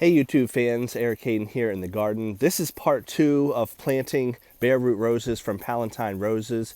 Hey YouTube fans, Eric Hayden here in the garden. This is part 2 of planting bare root roses from Palatine Roses.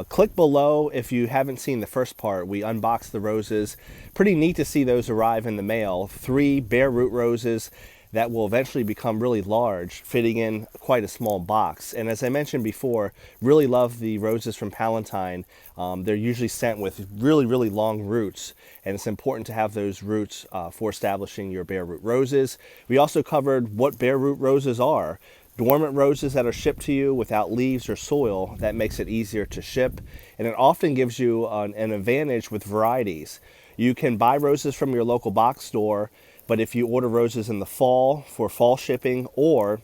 Click below if you haven't seen the first part. We unboxed the roses. Pretty neat to see those arrive in the mail. 3 bare root roses that will eventually become really large, fitting in quite a small box. And as I mentioned before, really love the roses from Palatine. They're usually sent with really long roots, and it's important to have those roots for establishing your bare root roses. We also covered what bare root roses are. Dormant roses that are shipped to you without leaves or soil. That makes it easier to ship, and it often gives you an advantage with varieties. You can buy roses from your local box store, but if you order roses in the fall for fall shipping or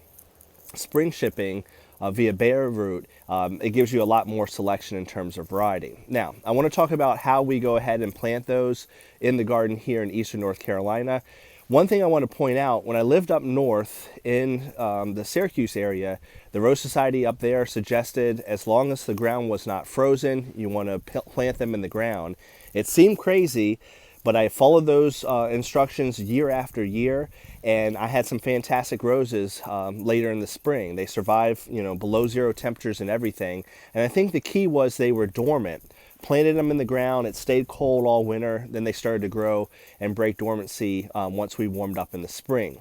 spring shipping via bare root, it gives you a lot more selection in terms of variety. Now, I want to talk about how we go ahead and plant those in the garden here in eastern North Carolina. One thing I want to point out, when I lived up north in the Syracuse area, the Rose Society up there suggested as long as the ground was not frozen, you want to plant them in the ground. It seemed crazy, but I followed those instructions year after year, and I had some fantastic roses later in the spring. They survived, below 0 temperatures and everything. And I think the key was they were dormant. Planted them in the ground, it stayed cold all winter, then they started to grow and break dormancy once we warmed up in the spring.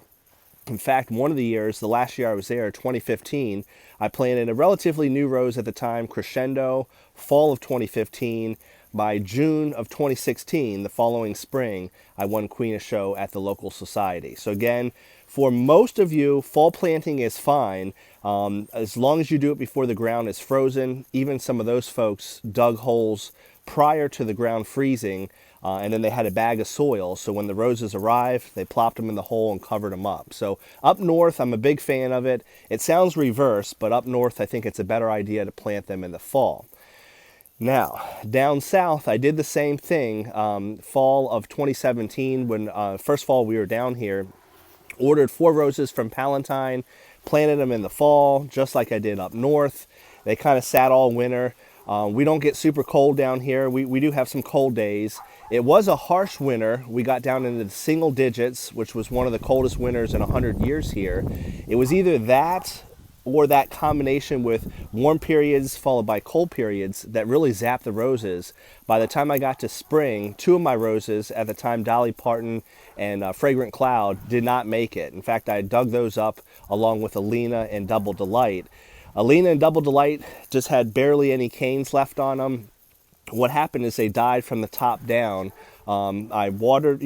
In fact, one of the years, the last year I was there, 2015, I planted a relatively new rose at the time, Crescendo, fall of 2015. By June of 2016, the following spring, I won Queen of Show at the local society. So again, for most of you, fall planting is fine as long as you do it before the ground is frozen. Even some of those folks dug holes prior to the ground freezing, and then they had a bag of soil. So when the roses arrived, they plopped them in the hole and covered them up. So up north, I'm a big fan of it. It sounds reverse, but up north, I think it's a better idea to plant them in the fall. Now, down south, I did the same thing. Fall of 2017, when first fall we were down here, ordered 4 roses from Palatine, planted them in the fall, just like I did up north. They kind of sat all winter. We don't get super cold down here. We do have some cold days. It was a harsh winter. We got down into the single digits, which was one of the coldest winters in 100 years here. It was either that or that combination with warm periods followed by cold periods that really zapped the roses. By the time I got to spring, 2 of my roses, at the time Dolly Parton and Fragrant Cloud, did not make it. In fact, I dug those up along with Alina and Double Delight. Alina and Double Delight just had barely any canes left on them. What happened is they died from the top down. I watered,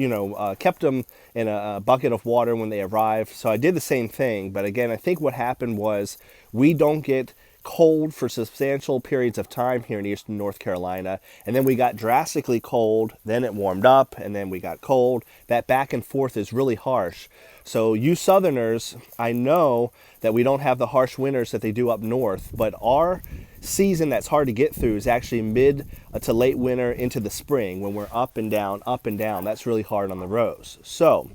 kept them in a bucket of water when they arrived. So I did the same thing. But again, I think what happened was we don't get cold for substantial periods of time here in eastern North Carolina. And then we got drastically cold, then it warmed up, and then we got cold. That back and forth is really harsh. So you southerners, I know that we don't have the harsh winters that they do up north, but our season that's hard to get through is actually mid to late winter into the spring, when we're up and down, up and down. That's really hard on the rose. So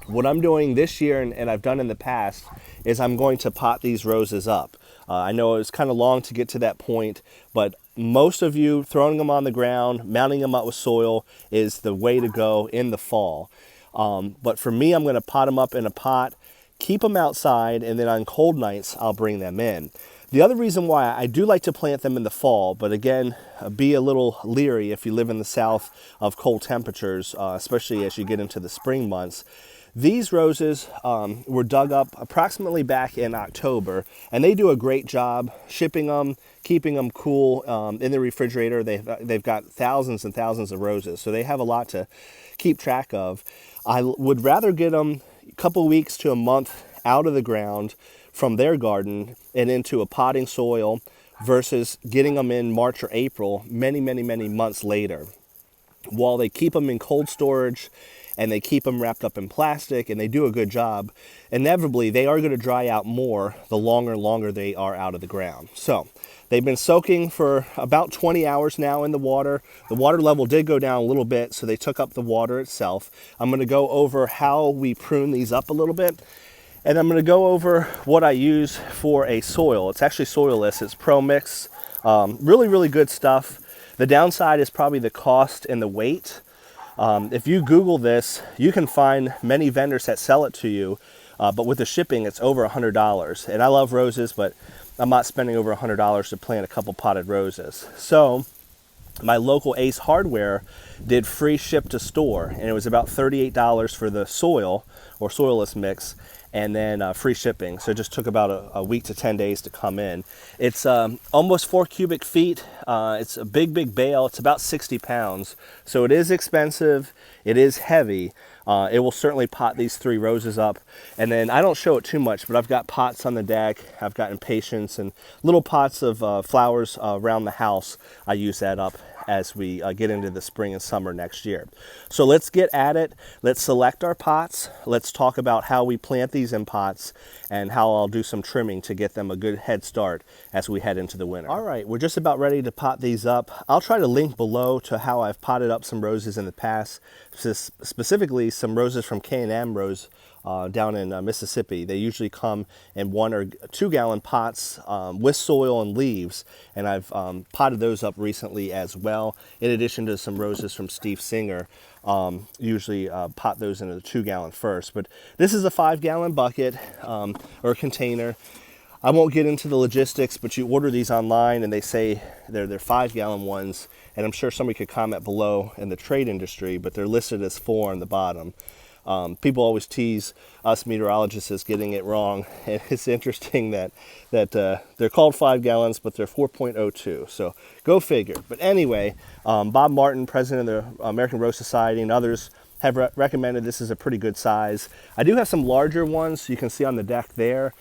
what I'm doing this year, and I've done in the past, is I'm going to pot these roses up. I know it's kind of long to get to that point, but most of you throwing them on the ground, mounting them up with soil is the way to go in the fall. But for me, I'm going to pot them up in a pot, keep them outside, and then on cold nights, I'll bring them in. The other reason why I do like to plant them in the fall, but again, be a little leery if you live in the south of cold temperatures, especially as you get into the spring months. These roses were dug up approximately back in October, and they do a great job shipping them, keeping them cool in the refrigerator. They've got thousands and thousands of roses, so they have a lot to keep track of. I would rather get them a couple weeks to a month out of the ground from their garden and into a potting soil versus getting them in March or April many months later. While they keep them in cold storage and they keep them wrapped up in plastic and they do a good job, inevitably they are going to dry out more the longer they are out of the ground. So they've been soaking for about 20 hours now in the water. The water level did go down a little bit, so they took up the water itself. I'm going to go over how we prune these up a little bit. And I'm going to go over what I use for a soil. It's actually soilless. It's Pro Mix. Really good stuff. The downside is probably the cost and the weight. If you Google this, you can find many vendors that sell it to you, but with the shipping, it's over $100. And I love roses, but I'm not spending over $100 to plant a couple potted roses. So my local Ace Hardware did free ship to store, and it was about $38 for the soil or soilless mix, and then free shipping. So it just took about a week to 10 days to come in. It's almost 4 cubic feet. It's a big bale. It's about 60 pounds. So it is expensive. It is heavy. It will certainly pot these 3 roses up. And then I don't show it too much, but I've got pots on the deck. I've got impatiens and little pots of flowers around the house. I use that up as we get into the spring and summer next year. So let's get at it. Let's select our pots. Let's talk about how we plant these in pots and how I'll do some trimming to get them a good head start as we head into the winter. All right, we're just about ready to pot these up. I'll try to link below to how I've potted up some roses in the past, specifically some roses from K&M Rose down in Mississippi. They usually come in 1 or 2 gallon pots with soil and leaves, and I've potted those up recently as well, in addition to some roses from Steve Singer. Usually pot those into the 2 gallon first, but this is a 5 gallon bucket or container. I won't get into the logistics, but you order these online and they say they're 5 gallon ones, and I'm sure somebody could comment below in the trade industry, but they're listed as 4 on the bottom. People always tease us meteorologists as getting it wrong, and it's interesting that they're called 5 gallons, but they're 4.02, so go figure. But anyway, Bob Martin, president of the American Rose Society, and others have recommended this is a pretty good size. I do have some larger ones, you can see on the deck there.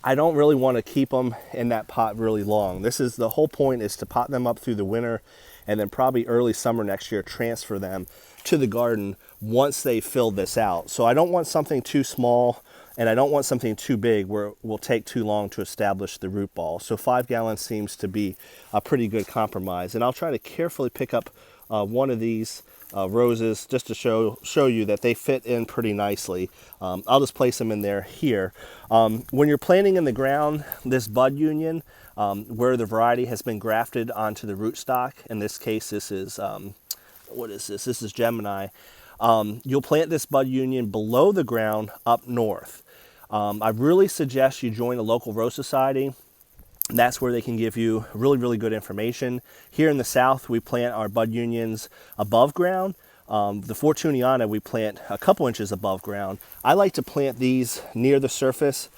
I don't really want to keep them in that pot really long. The whole point is to pot them up through the winter, and then probably early summer next year transfer them to the garden once they fill this out. So I don't want something too small, and I don't want something too big where it will take too long to establish the root ball. So 5 gallons seems to be a pretty good compromise. And I'll try to carefully pick up one of these roses just to show you that they fit in pretty nicely. I'll just place them in there here. When you're planting in the ground, this bud union, where the variety has been grafted onto the rootstock, in this case this is, what is this? This is Gemini. You'll plant this bud union below the ground up north. I really suggest you join a local rose society. That's where they can give you really good information. Here in the south, we plant our bud unions above ground. The Fortuniana we plant a couple inches above ground. I like to plant these near the surface,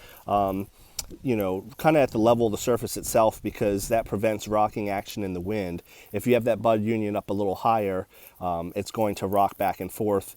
you know, kind of at the level of the surface itself, because that prevents rocking action in the wind. If you have that bud union up a little higher, it's going to rock back and forth.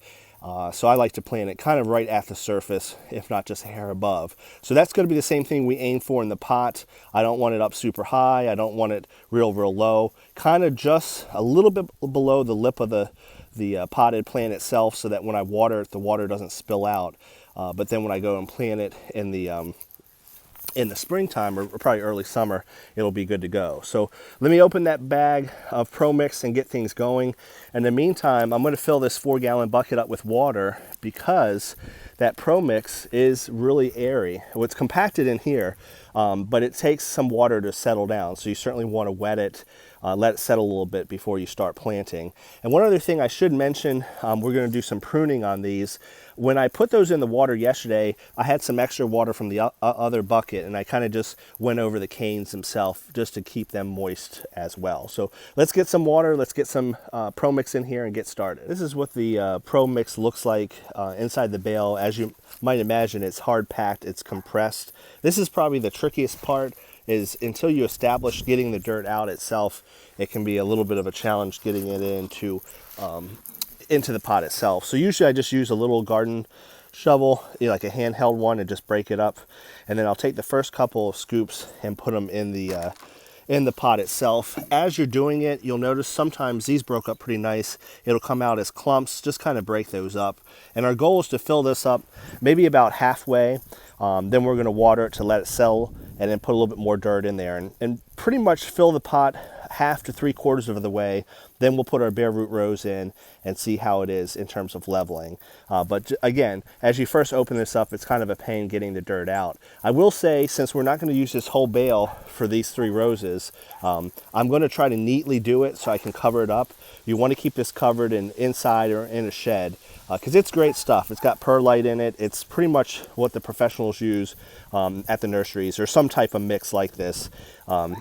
So I like to plant it kind of right at the surface, if not just a hair above. So that's going to be the same thing we aim for in the pot. I don't want it up super high. I don't want it real low. Kind of just a little bit below the lip of the potted plant itself, so that when I water it, the water doesn't spill out. But then when I go and plant it in the springtime or probably early summer, it'll be good to go. So let me open that bag of Pro Mix and get things going. In the meantime, I'm going to fill this 4 gallon bucket up with water, because that Pro Mix is really airy. Well, it's compacted in here, but it takes some water to settle down. So you certainly want to wet it, let it settle a little bit before you start planting. And one other thing I should mention, we're going to do some pruning on these. When I put those in the water yesterday, I had some extra water from the other bucket, and I kind of just went over the canes themselves just to keep them moist as well. So let's get some water, let's get some Pro Mix in here and get started. This is what the Pro Mix looks like inside the bale. As you might imagine, it's hard packed, it's compressed. This is probably the trickiest part, is until you establish getting the dirt out itself, it can be a little bit of a challenge getting it into the pot itself. So usually I just use a little garden shovel, like a handheld one, and just break it up. And then I'll take the first couple of scoops and put them in the pot itself. As you're doing it, you'll notice sometimes these broke up pretty nice. It'll come out as clumps. Just kind of break those up. And our goal is to fill this up maybe about halfway. Then we're going to water it to let it settle, and then put a little bit more dirt in there. And pretty much fill the pot half to 3/4 of the way. Then we'll put our bare root rose in and see how it is in terms of leveling. But again, as you first open this up, it's kind of a pain getting the dirt out. I will say, since we're not going to use this whole bale for these 3 roses, I'm going to try to neatly do it so I can cover it up. You want to keep this covered inside or in a shed, because it's great stuff. It's got perlite in it. It's pretty much what the professionals use at the nurseries, or some type of mix like this.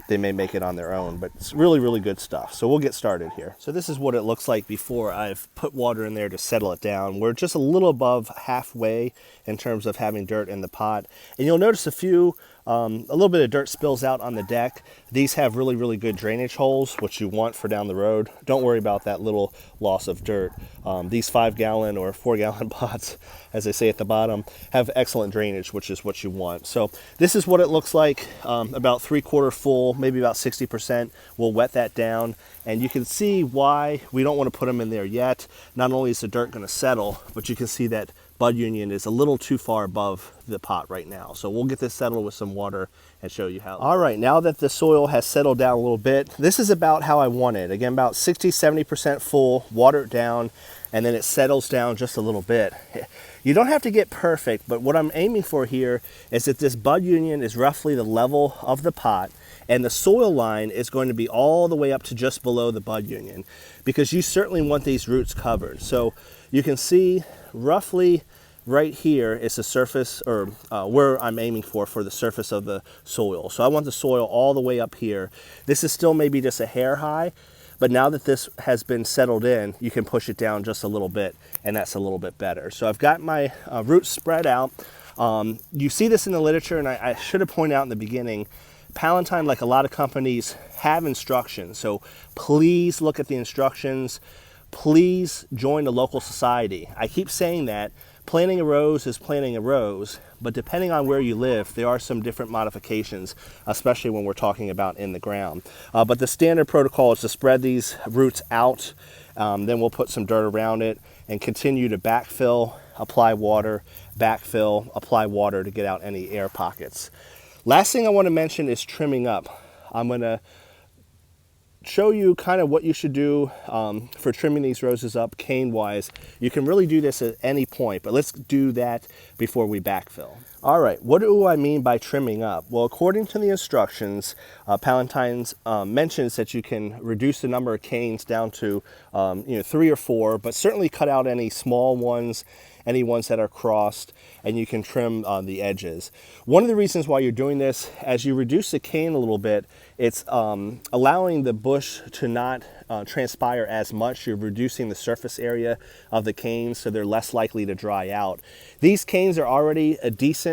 They may make it on their own, but it's really, really good stuff. So we'll get started here. So this is what it looks like before I've put water in there to settle it down. We're just a little above halfway in terms of having dirt in the pot. And you'll notice a little bit of dirt spills out on the deck. These have really, really good drainage holes, which you want for down the road. Don't worry about that little loss of dirt. These 5-gallon or 4-gallon pots, as they say at the bottom, have excellent drainage, which is what you want. So this is what it looks like, about 3/4 full, maybe about 60%. We'll wet that down, and you can see why we don't want to put them in there yet. Not only is the dirt going to settle, but you can see that bud union is a little too far above the pot right now. So we'll get this settled with some water and show you how. All right, now that the soil has settled down a little bit, this is about how I want it. Again, about 60-70% full, water it down, and then it settles down just a little bit. You don't have to get perfect, but what I'm aiming for here is that this bud union is roughly the level of the pot, and the soil line is going to be all the way up to just below the bud union, because you certainly want these roots covered. So you can see roughly right here is the surface, or where I'm aiming for the surface of the soil. So I want the soil all the way up here. This is still maybe just a hair high, but now that this has been settled in, you can push it down just a little bit, and that's a little bit better. So I've got my roots spread out. You see this in the literature, and I should have pointed out in the beginning, Palatine, like a lot of companies, have instructions. So please look at the instructions. Please join a local society. I keep saying that. Planting a rose is planting a rose, but depending on where you live, there are some different modifications, especially when we're talking about in the ground. But the standard protocol is to spread these roots out, then we'll put some dirt around it and continue to backfill, apply water, backfill, apply water to get out any air pockets. Last thing I want to mention is trimming up. I'm going to show you kind of what you should do for trimming these roses up cane wise. You can really do this at any point, but let's do that before we backfill. All right, what do I mean by trimming up? Well, according to the instructions, Palatine's mentions that you can reduce the number of canes down to 3 or 4, but certainly cut out any small ones, any ones that are crossed, and you can trim the edges. One of the reasons why you're doing this, as you reduce the cane a little bit, it's allowing the bush to not transpire as much. You're reducing the surface area of the canes, so they're less likely to dry out. These canes are already a decent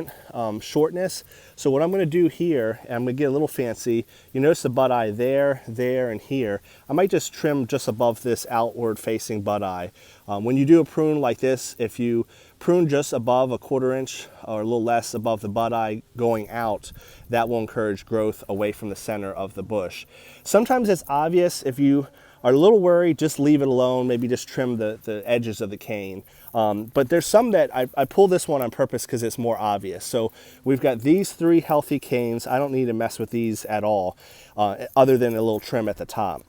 shortness, so what I'm going to do here, and I'm going to get a little fancy, you notice the bud eye there, and here. I might just trim just above this outward facing bud eye. When you do a prune like this, if you prune just above a 1/4 inch or a little less above the bud eye going out, that will encourage growth away from the center of the bush. Sometimes it's obvious. If you are a little worried, just leave it alone, maybe just trim the edges of the cane. But there's some that I pull this one on purpose because it's more obvious. So we've got these 3 healthy canes. I don't need to mess with these at all, other than a little trim at the top.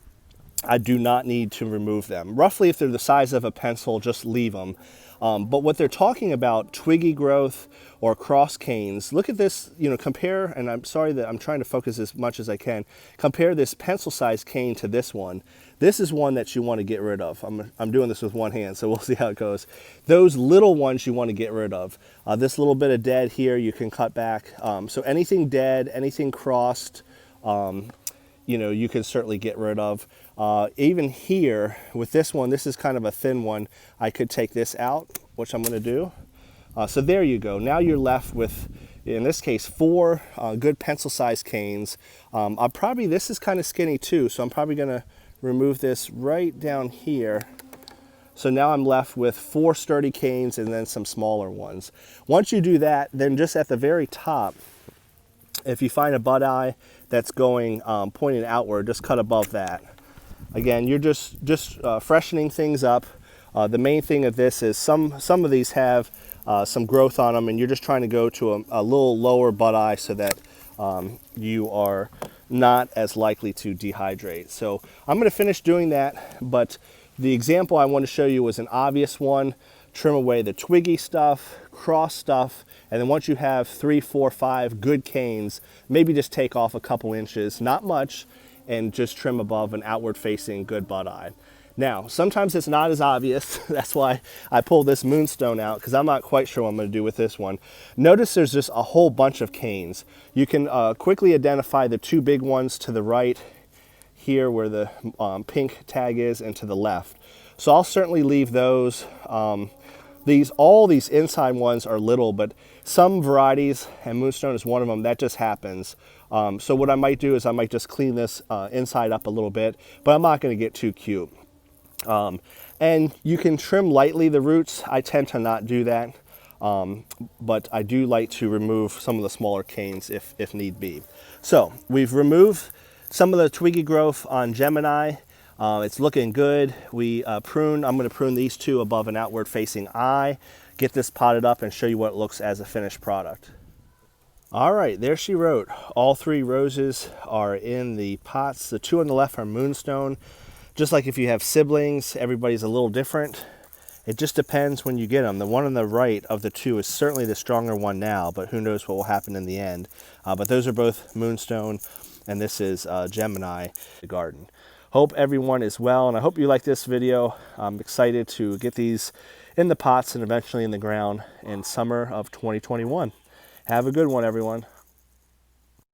I do not need to remove them. Roughly, if they're the size of a pencil, just leave them. But what they're talking about, twiggy growth or cross canes, look at this, compare, and I'm sorry that I'm trying to focus as much as I can, compare this pencil-sized cane to this one. This is one that you want to get rid of. I'm doing this with one hand, so we'll see how it goes. Those little ones you want to get rid of. This little bit of dead here you can cut back. So anything dead, anything crossed, you can certainly get rid of. Even here with this one, this is kind of a thin one. I could take this out, which I'm going to do. So there you go. Now you're left with, in this case, 4 good pencil-sized canes. This is kind of skinny too, so I'm probably going to remove this right down here. So now I'm left with 4 sturdy canes and then some smaller ones. Once you do that, then just at the very top, if you find a bud eye that's going pointing outward, just cut above that. Again, you're just freshening things up. The main thing of this is some of these have some growth on them, and you're just trying to go to a little lower bud eye so that you are not as likely to dehydrate. So I'm going to finish doing that, but the example I want to show you was an obvious one. Trim away the twiggy stuff, cross stuff, and then once you have 3, 4, 5 good canes, maybe just take off a couple inches, not much, and just trim above an outward facing good bud eye. Now, sometimes it's not as obvious. That's why I pulled this moonstone out, because I'm not quite sure what I'm going to do with this one. Notice there's just a whole bunch of canes. You can quickly identify the 2 big ones to the right here where the pink tag is, and to the left. So I'll certainly leave those. All these inside ones are little, but some varieties, and moonstone is one of them, that just happens. So what I might do is I might just clean this inside up a little bit, but I'm not going to get too cute. And you can trim lightly the roots. I tend to not do that, but I do like to remove some of the smaller canes if need be. So we've removed some of the twiggy growth on Gemini. It's looking good. I'm going to prune these 2 above an outward facing eye, get this potted up, and show you what it looks as a finished product. All right, there she wrote. All 3 roses are in the pots. The 2 on the left are moonstone. Just like if you have siblings, everybody's a little different. It just depends when you get them. The one on the right of the 2 is certainly the stronger one now, but who knows what will happen in the end. But those are both moonstone, and this is Gemini, the garden. Hope everyone is well, and I hope you like this video. I'm excited to get these in the pots and eventually in the ground in summer of 2021. Have a good one, everyone.